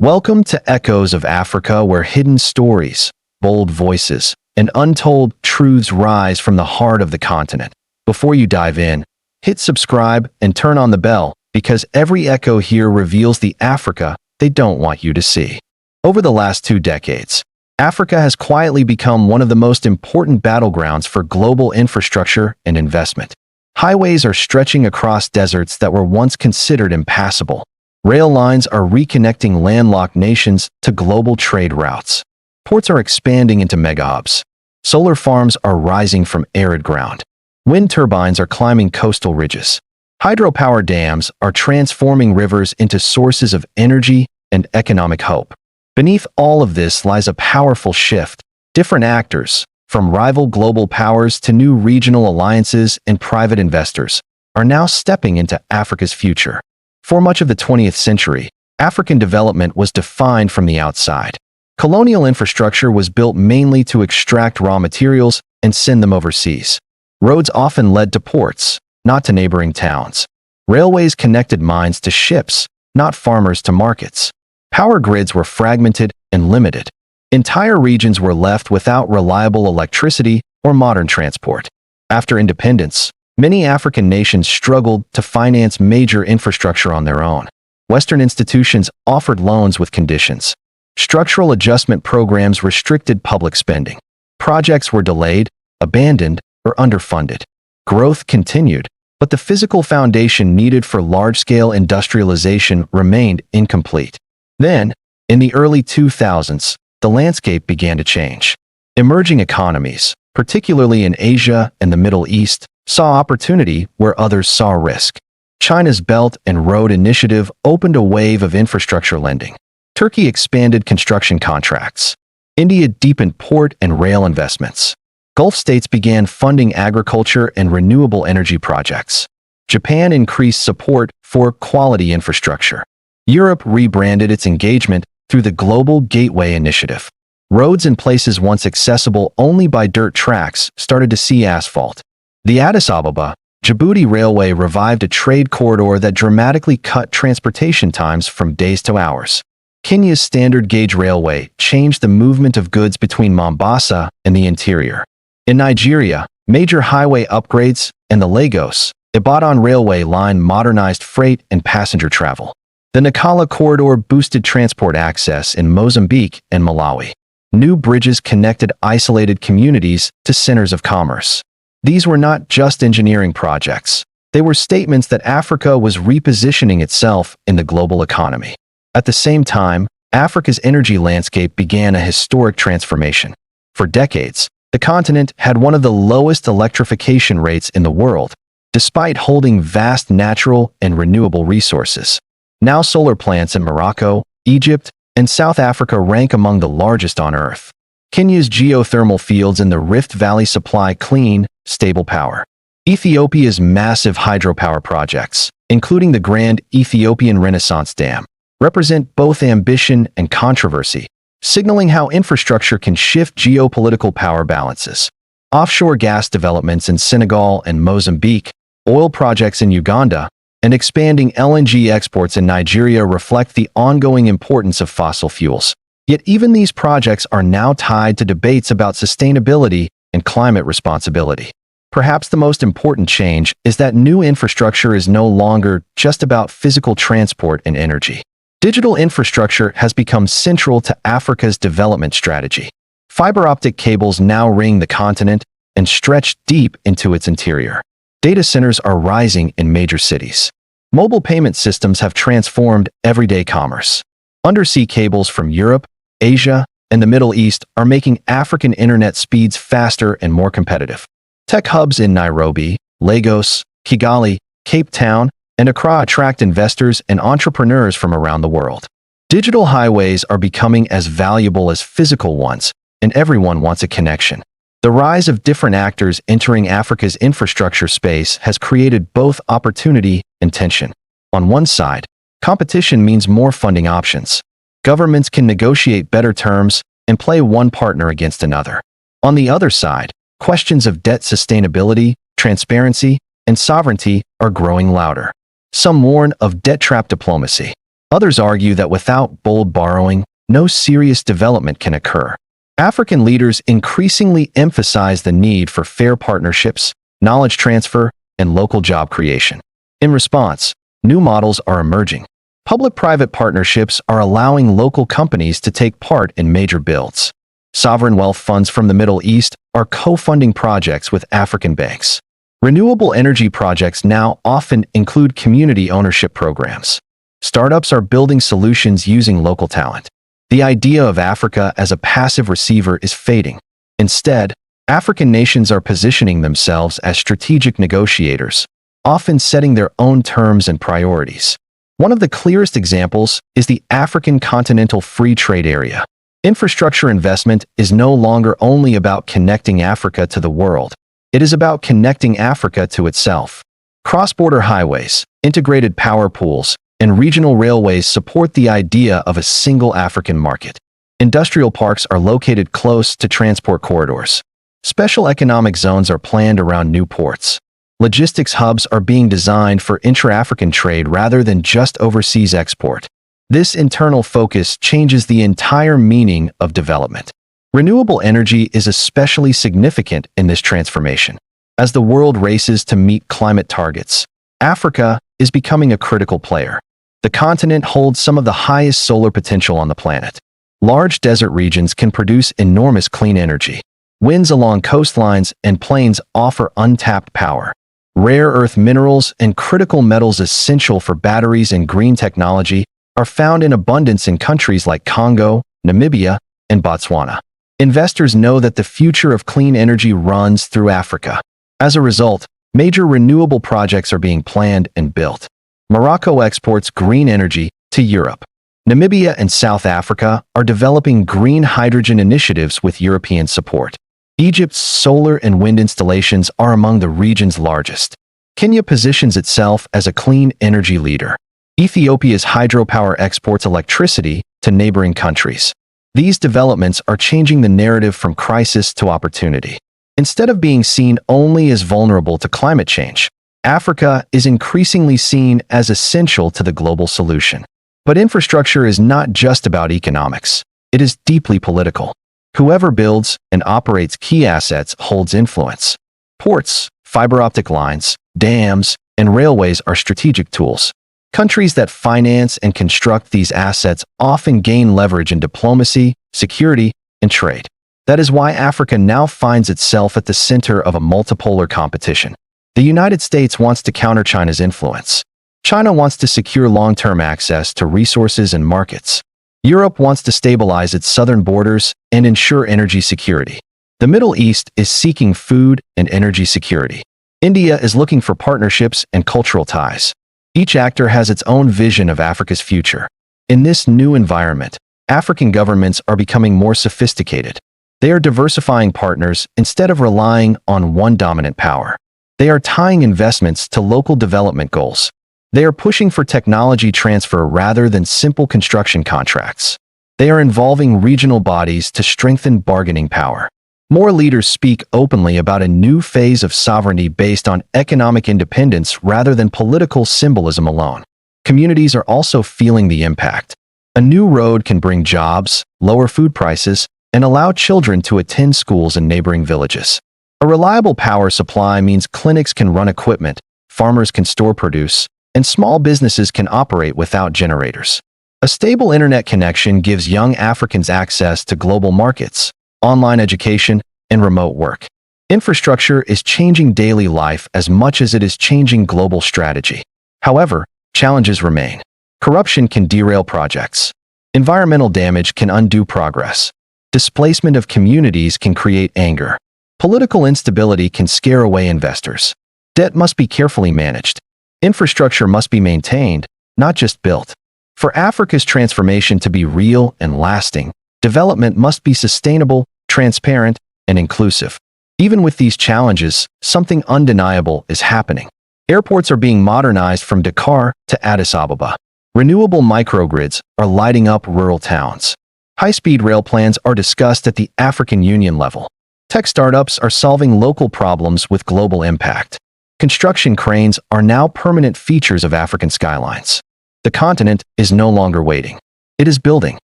Welcome to Echoes of Africa, where hidden stories, bold voices, and untold truths rise from the heart of the continent. Before you dive in, hit subscribe and turn on the bell, because every echo here reveals the Africa they don't want you to see. Over the last 2 decades, Africa has quietly become one of the most important battlegrounds for global infrastructure and investment. Highways are stretching across deserts that were once considered impassable. Rail lines are reconnecting landlocked nations to global trade routes. Ports are expanding into megahubs. Solar farms are rising from arid ground. Wind turbines are climbing coastal ridges. Hydropower dams are transforming rivers into sources of energy and economic hope. Beneath all of this lies a powerful shift. Different actors, from rival global powers to new regional alliances and private investors, are now stepping into Africa's future. For much of the 20th century, African development was defined from the outside. Colonial infrastructure was built mainly to extract raw materials and send them overseas. Roads often led to ports, not to neighboring towns. Railways connected mines to ships, not farmers to markets. Power grids were fragmented and limited. Entire regions were left without reliable electricity or modern transport. After independence, many African nations struggled to finance major infrastructure on their own. Western institutions offered loans with conditions. Structural adjustment programs restricted public spending. Projects were delayed, abandoned, or underfunded. Growth continued, but the physical foundation needed for large-scale industrialization remained incomplete. Then, in the early 2000s, the landscape began to change. Emerging economies, particularly in Asia and the Middle East, saw opportunity where others saw risk. China's Belt and Road Initiative opened a wave of infrastructure lending. Turkey expanded construction contracts. India deepened port and rail investments. Gulf states began funding agriculture and renewable energy projects. Japan increased support for quality infrastructure. Europe rebranded its engagement through the Global Gateway Initiative. Roads in places once accessible only by dirt tracks started to see asphalt. The Addis Ababa, Djibouti Railway revived a trade corridor that dramatically cut transportation times from days to hours. Kenya's standard gauge railway changed the movement of goods between Mombasa and the interior. In Nigeria, major highway upgrades and the Lagos, Ibadan railway line modernized freight and passenger travel. The Nacala corridor boosted transport access in Mozambique and Malawi. New bridges connected isolated communities to centers of commerce. These were not just engineering projects. They were statements that Africa was repositioning itself in the global economy. At the same time, Africa's energy landscape began a historic transformation. For decades, the continent had one of the lowest electrification rates in the world, despite holding vast natural and renewable resources. Now solar plants in Morocco, Egypt, and South Africa rank among the largest on Earth. Kenya's geothermal fields in the Rift Valley supply clean, stable power. Ethiopia's massive hydropower projects, including the Grand Ethiopian Renaissance Dam, represent both ambition and controversy, signaling how infrastructure can shift geopolitical power balances. Offshore gas developments in Senegal and Mozambique, oil projects in Uganda, and expanding LNG exports in Nigeria reflect the ongoing importance of fossil fuels. Yet even these projects are now tied to debates about sustainability and climate responsibility. Perhaps the most important change is that new infrastructure is no longer just about physical transport and energy. Digital infrastructure has become central to Africa's development strategy. Fiber optic cables now ring the continent and stretch deep into its interior. Data centers are rising in major cities. Mobile payment systems have transformed everyday commerce. Undersea cables from Europe, Asia, and the Middle East are making African internet speeds faster and more competitive. Tech hubs in Nairobi, Lagos, Kigali, Cape Town, and Accra attract investors and entrepreneurs from around the world. Digital highways are becoming as valuable as physical ones, and everyone wants a connection. The rise of different actors entering Africa's infrastructure space has created both opportunity and tension. On one side, competition means more funding options. Governments can negotiate better terms and play one partner against another. On the other side, questions of debt sustainability, transparency, and sovereignty are growing louder. Some warn of debt trap diplomacy. Others argue that without bold borrowing, no serious development can occur. African leaders increasingly emphasize the need for fair partnerships, knowledge transfer, and local job creation. In response, new models are emerging. Public-private partnerships are allowing local companies to take part in major builds. Sovereign wealth funds from the Middle East are co-funding projects with African banks. Renewable energy projects now often include community ownership programs. Startups are building solutions using local talent. The idea of Africa as a passive receiver is fading. Instead, African nations are positioning themselves as strategic negotiators, often setting their own terms and priorities. One of the clearest examples is the African Continental Free Trade Area. Infrastructure investment is no longer only about connecting Africa to the world. It is about connecting Africa to itself. Cross-border highways, integrated power pools, and regional railways support the idea of a single African market. Industrial parks are located close to transport corridors. Special economic zones are planned around new ports. Logistics hubs are being designed for intra-African trade rather than just overseas export. This internal focus changes the entire meaning of development. Renewable energy is especially significant in this transformation. As the world races to meet climate targets, Africa is becoming a critical player. The continent holds some of the highest solar potential on the planet. Large desert regions can produce enormous clean energy. Winds along coastlines and plains offer untapped power. Rare earth minerals and critical metals essential for batteries and green technology are found in abundance in countries like Congo, Namibia, and Botswana. Investors know that the future of clean energy runs through Africa. As a result, major renewable projects are being planned and built. Morocco exports green energy to Europe. Namibia and South Africa are developing green hydrogen initiatives with European support. Egypt's solar and wind installations are among the region's largest. Kenya positions itself as a clean energy leader. Ethiopia's hydropower exports electricity to neighboring countries. These developments are changing the narrative from crisis to opportunity. Instead of being seen only as vulnerable to climate change, Africa is increasingly seen as essential to the global solution. But infrastructure is not just about economics. It is deeply political. Whoever builds and operates key assets holds influence. Ports, fiber optic lines, dams, and railways are strategic tools. Countries that finance and construct these assets often gain leverage in diplomacy, security, and trade. That is why Africa now finds itself at the center of a multipolar competition. The United States wants to counter China's influence. China wants to secure long-term access to resources and markets. Europe wants to stabilize its southern borders and ensure energy security. The Middle East is seeking food and energy security. India is looking for partnerships and cultural ties. Each actor has its own vision of Africa's future. In this new environment, African governments are becoming more sophisticated. They are diversifying partners instead of relying on one dominant power. They are tying investments to local development goals. They are pushing for technology transfer rather than simple construction contracts. They are involving regional bodies to strengthen bargaining power. More leaders speak openly about a new phase of sovereignty based on economic independence rather than political symbolism alone. Communities are also feeling the impact. A new road can bring jobs, lower food prices, and allow children to attend schools in neighboring villages. A reliable power supply means clinics can run equipment, farmers can store produce, and small businesses can operate without generators. A stable internet connection gives young Africans access to global markets, online education, and remote work. Infrastructure is changing daily life as much as it is changing global strategy. However, challenges remain. Corruption can derail projects. Environmental damage can undo progress. Displacement of communities can create anger. Political instability can scare away investors. Debt must be carefully managed. Infrastructure must be maintained, not just built. For Africa's transformation to be real and lasting, development must be sustainable, transparent, and inclusive. Even with these challenges, something undeniable is happening. Airports are being modernized from Dakar to Addis Ababa. Renewable microgrids are lighting up rural towns. High-speed rail plans are discussed at the African Union level. Tech startups are solving local problems with global impact. Construction cranes are now permanent features of African skylines. The continent is no longer waiting. It is building.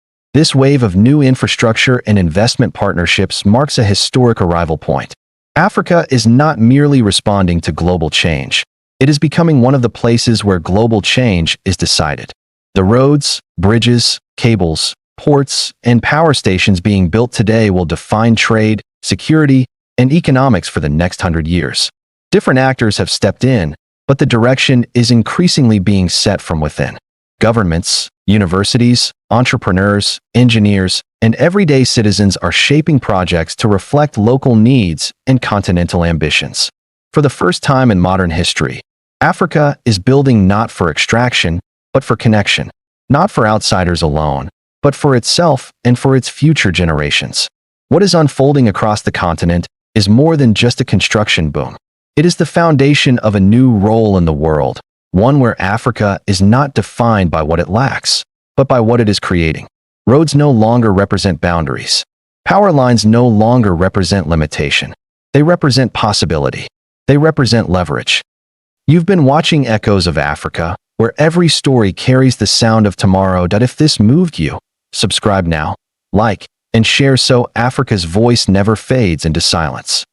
This wave of new infrastructure and investment partnerships marks a historic arrival point. Africa is not merely responding to global change. It is becoming one of the places where global change is decided. The roads, bridges, cables, ports, and power stations being built today will define trade, security, and economics for the next 100 years. Different actors have stepped in, but the direction is increasingly being set from within. Governments, universities, entrepreneurs, engineers, and everyday citizens are shaping projects to reflect local needs and continental ambitions. For the first time in modern history, Africa is building not for extraction, but for connection, not for outsiders alone, but for itself and for its future generations. What is unfolding across the continent is more than just a construction boom. It is the foundation of a new role in the world, one where Africa is not defined by what it lacks, but by what it is creating. Roads no longer represent boundaries. Power lines no longer represent limitation. They represent possibility. They represent leverage. You've been watching Echoes of Africa, where every story carries the sound of tomorrow. If this moved you, subscribe now, like, and share so Africa's voice never fades into silence.